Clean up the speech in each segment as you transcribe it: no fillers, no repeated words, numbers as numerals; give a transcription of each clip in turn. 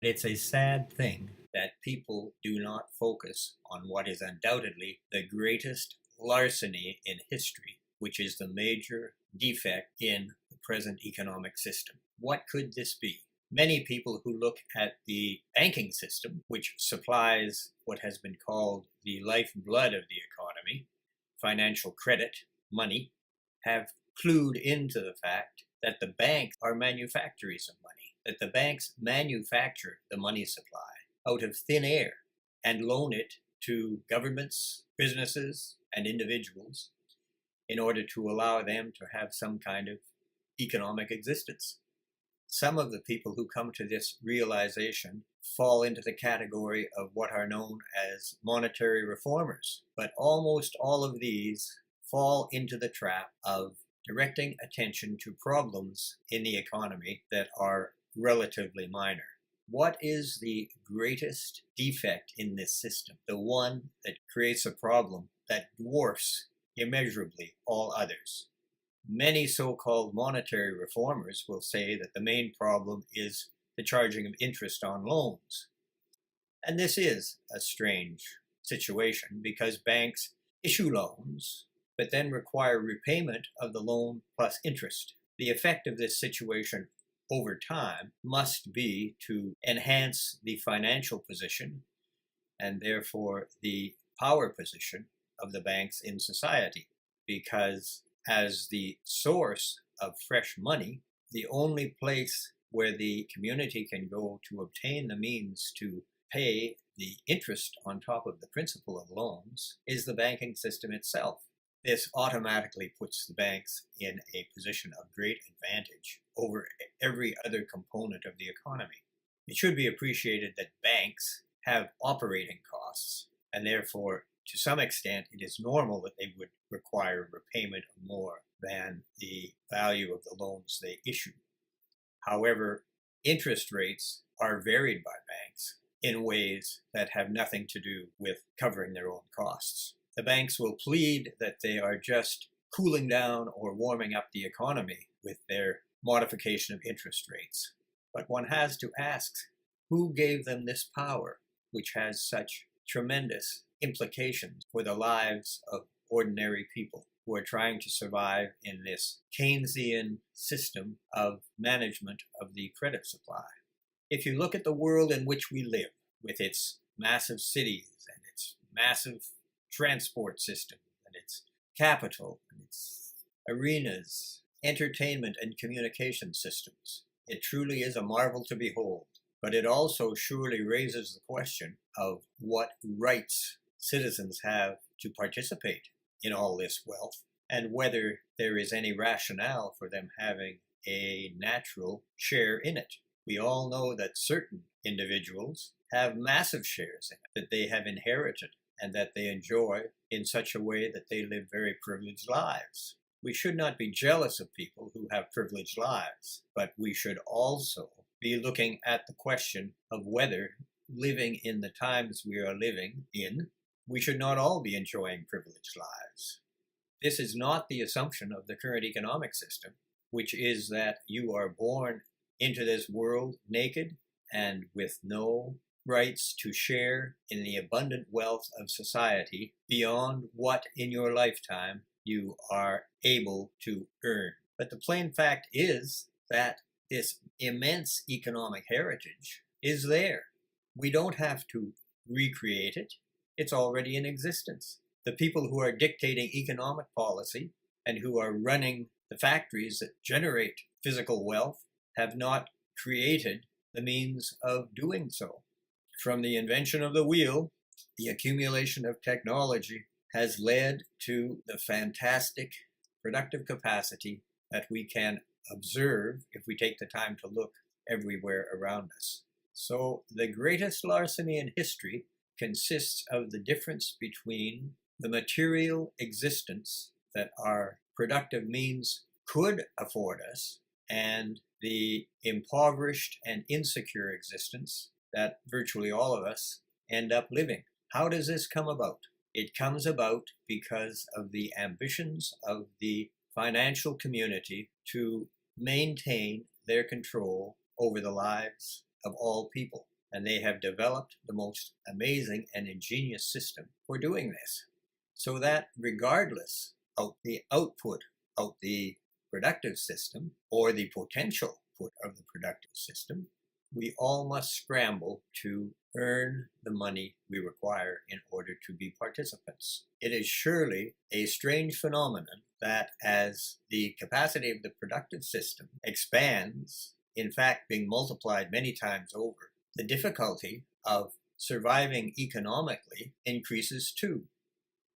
It's a sad thing that people do not focus on what is undoubtedly the greatest larceny in history, which is the major defect in the present economic system. What could this be? Many people who look at the banking system, which supplies what has been called the lifeblood of the economy, financial credit, money, have clued into the fact that the banks are manufacturers of money, that the banks manufacture the money supply out of thin air and loan it to governments, businesses, and individuals in order to allow them to have some kind of economic existence. Some of the people who come to this realization fall into the category of what are known as monetary reformers, but almost all of these fall into the trap of directing attention to problems in the economy that are relatively minor. What is the greatest defect in this system? The one that creates a problem that dwarfs immeasurably all others. Many so-called monetary reformers will say that the main problem is the charging of interest on loans. And this is a strange situation because banks issue loans but then require repayment of the loan plus interest. The effect of this situation over time must be to enhance the financial position and therefore the power position of the banks in society, because as the source of fresh money, the only place where the community can go to obtain the means to pay the interest on top of the principal of loans is the banking system itself. This automatically puts the banks in a position of great advantage over every other component of the economy. It should be appreciated that banks have operating costs, and therefore, to some extent, it is normal that they would require repayment of more than the value of the loans they issue. However, interest rates are varied by banks in ways that have nothing to do with covering their own costs. The banks will plead that they are just cooling down or warming up the economy with their modification of interest rates. But one has to ask, who gave them this power, which has such tremendous implications for the lives of ordinary people who are trying to survive in this Keynesian system of management of the credit supply? If you look at the world in which we live, with its massive cities and its massive transport system and its capital and its arenas, entertainment and communication systems, it truly is a marvel to behold. But it also surely raises the question of what rights citizens have to participate in all this wealth, and whether there is any rationale for them having a natural share in it. We all know that certain individuals have massive shares in it that they have inherited and that they enjoy in such a way that they live very privileged lives. We should not be jealous of people who have privileged lives, but we should also be looking at the question of whether, living in the times we are living in, we should not all be enjoying privileged lives. This is not the assumption of the current economic system, which is that you are born into this world naked and with no rights to share in the abundant wealth of society beyond what in your lifetime you are able to earn. But the plain fact is that this immense economic heritage is there. We don't have to recreate it. It's already in existence. The people who are dictating economic policy and who are running the factories that generate physical wealth have not created the means of doing so. From the invention of the wheel, the accumulation of technology has led to the fantastic productive capacity that we can observe if we take the time to look everywhere around us. So the greatest larceny in history consists of the difference between the material existence that our productive means could afford us and the impoverished and insecure existence that virtually all of us end up living. How does this come about? It comes about because of the ambitions of the financial community to maintain their control over the lives of all people. and they have developed the most amazing and ingenious system for doing this. So that regardless of the output of the productive system or the potential output of the productive system, we all must scramble to earn the money we require in order to be participants. It is surely a strange phenomenon that as the capacity of the productive system expands, in fact being multiplied many times over, the difficulty of surviving economically increases too.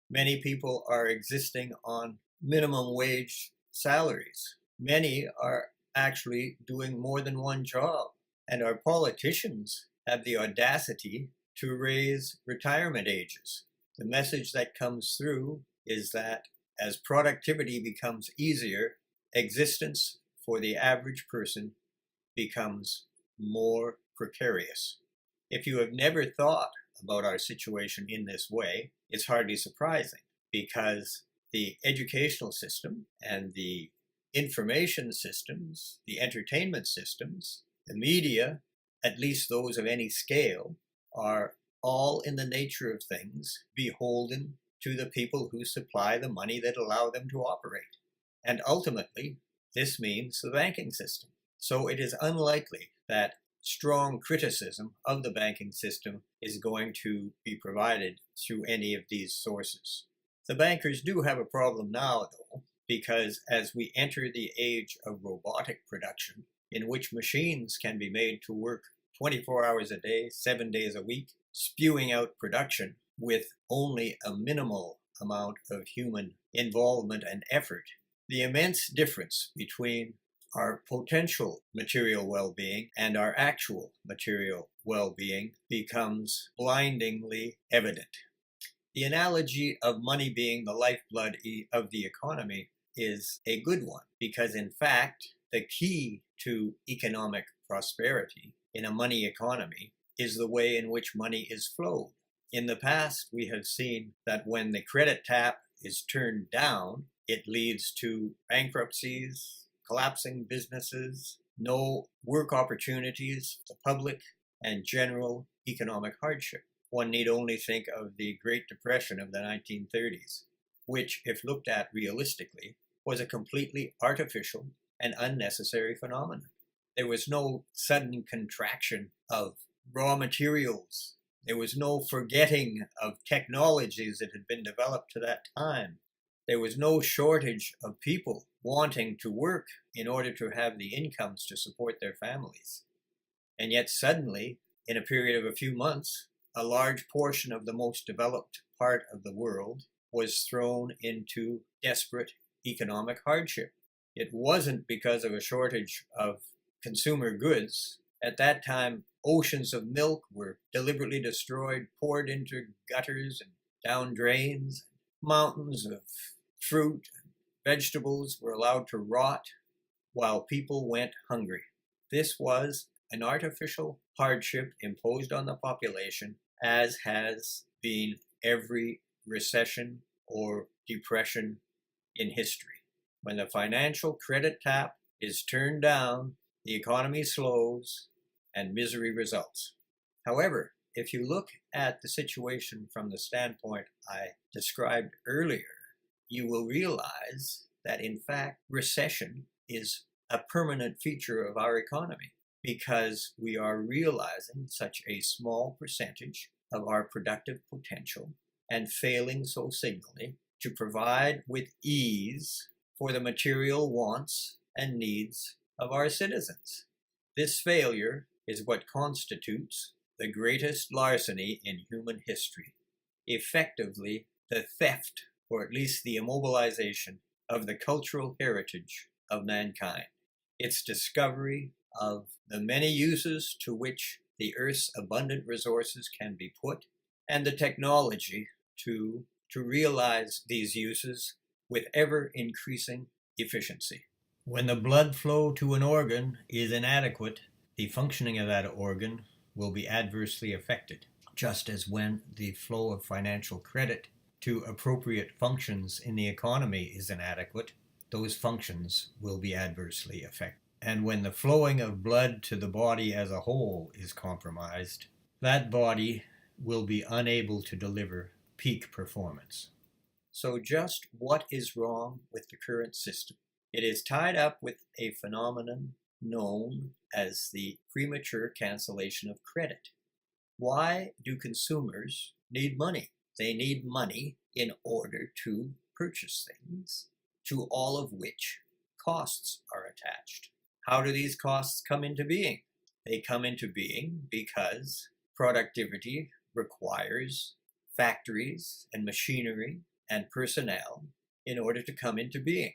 Many people are existing on minimum wage salaries. Many are actually doing more than one job. And our politicians have the audacity to raise retirement ages. The message that comes through is that as productivity becomes easier, existence for the average person becomes more precarious. If you have never thought about our situation in this way, it's hardly surprising, because the educational system and the information systems, the entertainment systems, the media, at least those of any scale, are all in the nature of things beholden to the people who supply the money that allow them to operate. And ultimately, this means the banking system. So it is unlikely that strong criticism of the banking system is going to be provided through any of these sources. The bankers do have a problem now, though, because as we enter the age of robotic production, in which machines can be made to work 24 hours a day, 7 days a week, spewing out production with only a minimal amount of human involvement and effort, the immense difference between our potential material well-being and our actual material well-being becomes blindingly evident. The analogy of money being the lifeblood of the economy is a good one, because in fact, the key to economic prosperity in a money economy is the way in which money is flowed. In the past, we have seen that when the credit tap is turned down, it leads to bankruptcies, collapsing businesses, no work opportunities for the public, and general economic hardship. One need only think of the Great Depression of the 1930s, which, if looked at realistically, was a completely artificial and unnecessary phenomenon. There was no sudden contraction of raw materials. There was no forgetting of technologies that had been developed to that time. There was no shortage of people wanting to work in order to have the incomes to support their families. And yet suddenly, in a period of a few months, a large portion of the most developed part of the world was thrown into desperate economic hardship. It wasn't because of a shortage of consumer goods. At that time, oceans of milk were deliberately destroyed, poured into gutters and down drains. Mountains of fruit and vegetables were allowed to rot while people went hungry. This was an artificial hardship imposed on the population, as has been every recession or depression in history. When the financial credit tap is turned down, the economy slows and misery results. However, if you look at the situation from the standpoint I described earlier, you will realize that in fact recession is a permanent feature of our economy, because we are realizing such a small percentage of our productive potential and failing so signally to provide with ease for the material wants and needs of our citizens. This failure is what constitutes the greatest larceny in human history, effectively the theft, or at least the immobilization, of the cultural heritage of mankind, its discovery of the many uses to which the Earth's abundant resources can be put, and the technology to realize these uses with ever-increasing efficiency. When the blood flow to an organ is inadequate, the functioning of that organ will be adversely affected, just as when the flow of financial credit to appropriate functions in the economy is inadequate, those functions will be adversely affected. And when the flowing of blood to the body as a whole is compromised, that body will be unable to deliver peak performance. So just what is wrong with the current system? It is tied up with a phenomenon known as the premature cancellation of credit. Why do consumers need money? They need money in order to purchase things, to all of which costs are attached. How do these costs come into being? They come into being because productivity requires factories and machinery and personnel in order to come into being.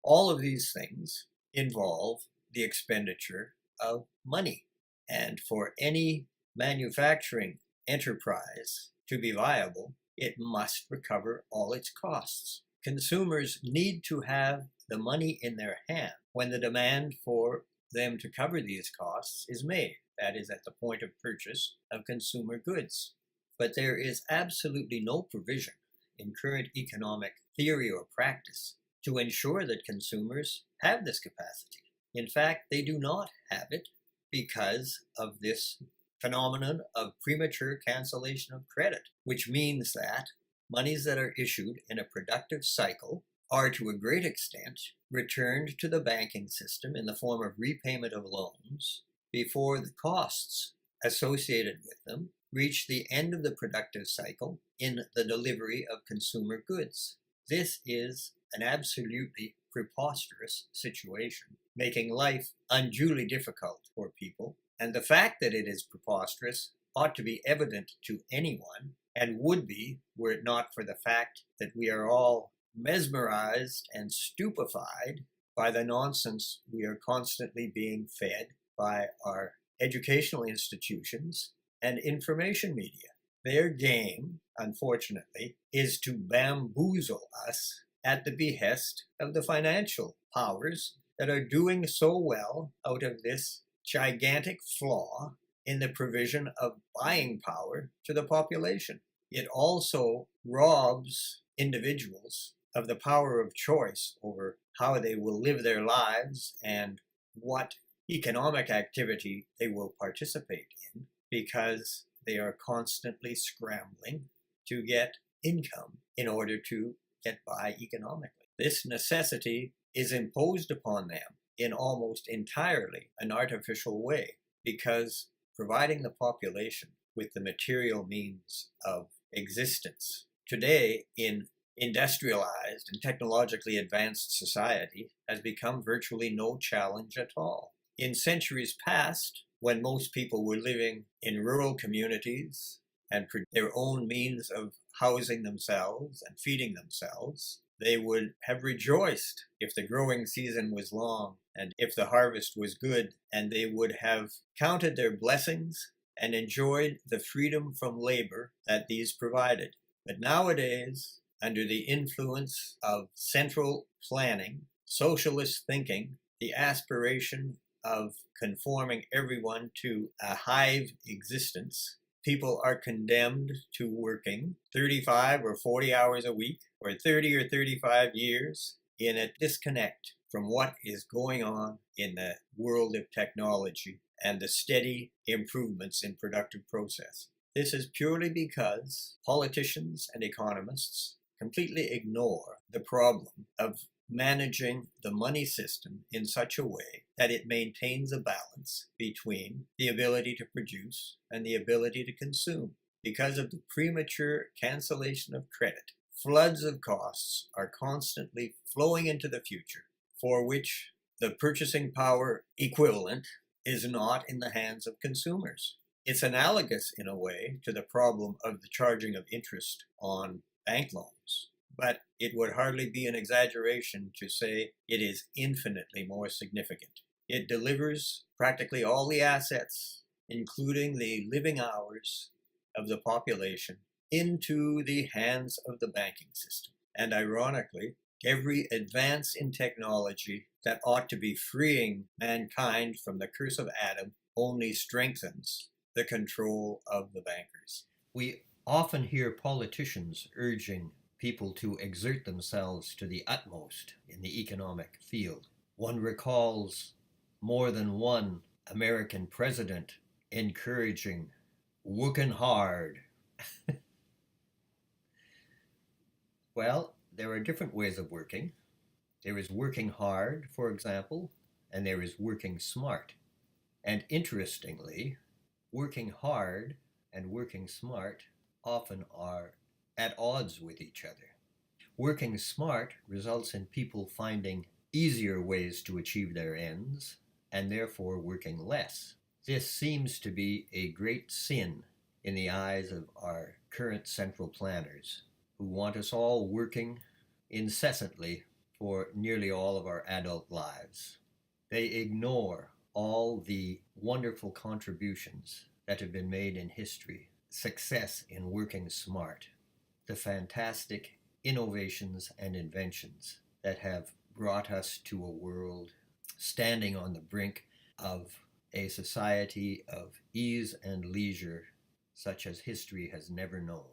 All of these things involve the expenditure of money. And for any manufacturing enterprise to be viable, it must recover all its costs. Consumers need to have the money in their hand when the demand for them to cover these costs is made. That is, at the point of purchase of consumer goods. But there is absolutely no provision in current economic theory or practice to ensure that consumers have this capacity. In fact, they do not have it because of this phenomenon of premature cancellation of credit, which means that monies that are issued in a productive cycle are to a great extent returned to the banking system in the form of repayment of loans before the costs associated with them reach the end of the productive cycle in the delivery of consumer goods. This is an absolutely preposterous situation, making life unduly difficult for people. And the fact that it is preposterous ought to be evident to anyone, and would be were it not for the fact that we are all mesmerized and stupefied by the nonsense we are constantly being fed by our educational institutions and information media. Their game, unfortunately, is to bamboozle us at the behest of the financial powers that are doing so well out of this gigantic flaw in the provision of buying power to the population. It also robs individuals of the power of choice over how they will live their lives and what economic activity they will participate in, because they are constantly scrambling to get income in order to get by economically. This necessity is imposed upon them in almost entirely an artificial way, because providing the population with the material means of existence today in industrialized and technologically advanced society has become virtually no challenge at all. In centuries past, when most people were living in rural communities and their own means of housing themselves and feeding themselves, they would have rejoiced if the growing season was long and if the harvest was good, and they would have counted their blessings and enjoyed the freedom from labor that these provided. But nowadays, under the influence of central planning, socialist thinking, the aspiration of conforming everyone to a hive existence, people are condemned to working 35 or 40 hours a week for 30 or 35 years in a disconnect from what is going on in the world of technology and the steady improvements in productive process. This is purely because politicians and economists completely ignore the problem of managing the money system in such a way that it maintains a balance between the ability to produce and the ability to consume. Because of the premature cancellation of credit, floods of costs are constantly flowing into the future, for which the purchasing power equivalent is not in the hands of consumers. It's analogous in a way to the problem of the charging of interest on bank loans, but it would hardly be an exaggeration to say it is infinitely more significant. It delivers practically all the assets, including the living hours of the population, into the hands of the banking system. And ironically, every advance in technology that ought to be freeing mankind from the curse of Adam only strengthens the control of the bankers. We often hear politicians urging people to exert themselves to the utmost in the economic field. One recalls more than one American president encouraging working hard. Well, there are different ways of working. There is working hard, for example, and there is working smart. And interestingly, working hard and working smart often are at odds with each other. Working smart results in people finding easier ways to achieve their ends and therefore working less. This seems to be a great sin in the eyes of our current central planners who want us all working incessantly for nearly all of our adult lives. They ignore all the wonderful contributions that have been made in history, success in working smart, the fantastic innovations and inventions that have brought us to a world standing on the brink of a society of ease and leisure such as history has never known.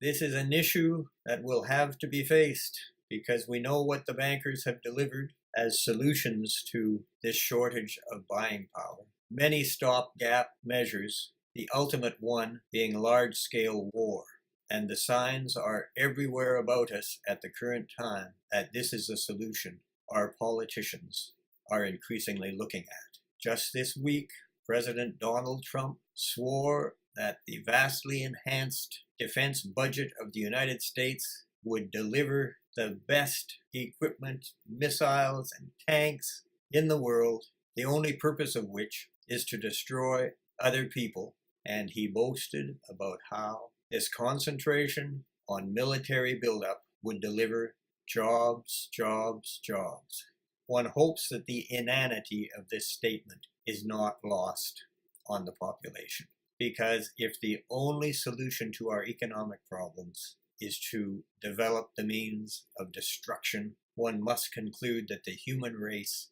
This is an issue that will have to be faced because we know what the bankers have delivered as solutions to this shortage of buying power. Many stopgap measures, the ultimate one being large-scale war. And the signs are everywhere about us at the current time that this is a solution our politicians are increasingly looking at. Just this week, President Donald Trump swore that the vastly enhanced defense budget of the United States would deliver the best equipment, missiles, and tanks in the world, the only purpose of which is to destroy other people. And he boasted about how this concentration on military buildup would deliver jobs, jobs, jobs. One hopes that the inanity of this statement is not lost on the population. Because if the only solution to our economic problems is to develop the means of destruction, one must conclude that the human race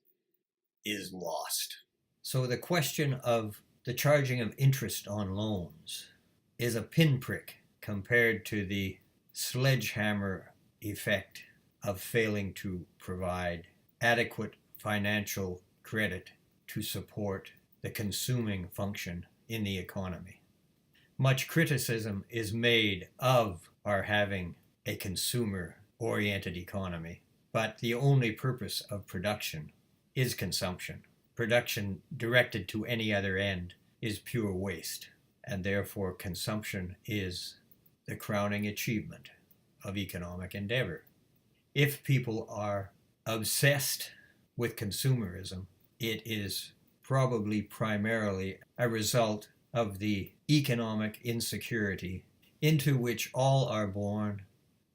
is lost. So the question of the charging of interest on loans is a pinprick compared to the sledgehammer effect of failing to provide adequate financial credit to support the consuming function in the economy. Much criticism is made of our having a consumer-oriented economy, but the only purpose of production is consumption. Production directed to any other end is pure waste, and therefore consumption is the crowning achievement of economic endeavor. If people are obsessed with consumerism, it is probably primarily a result of the economic insecurity into which all are born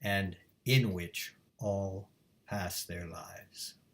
and in which all pass their lives.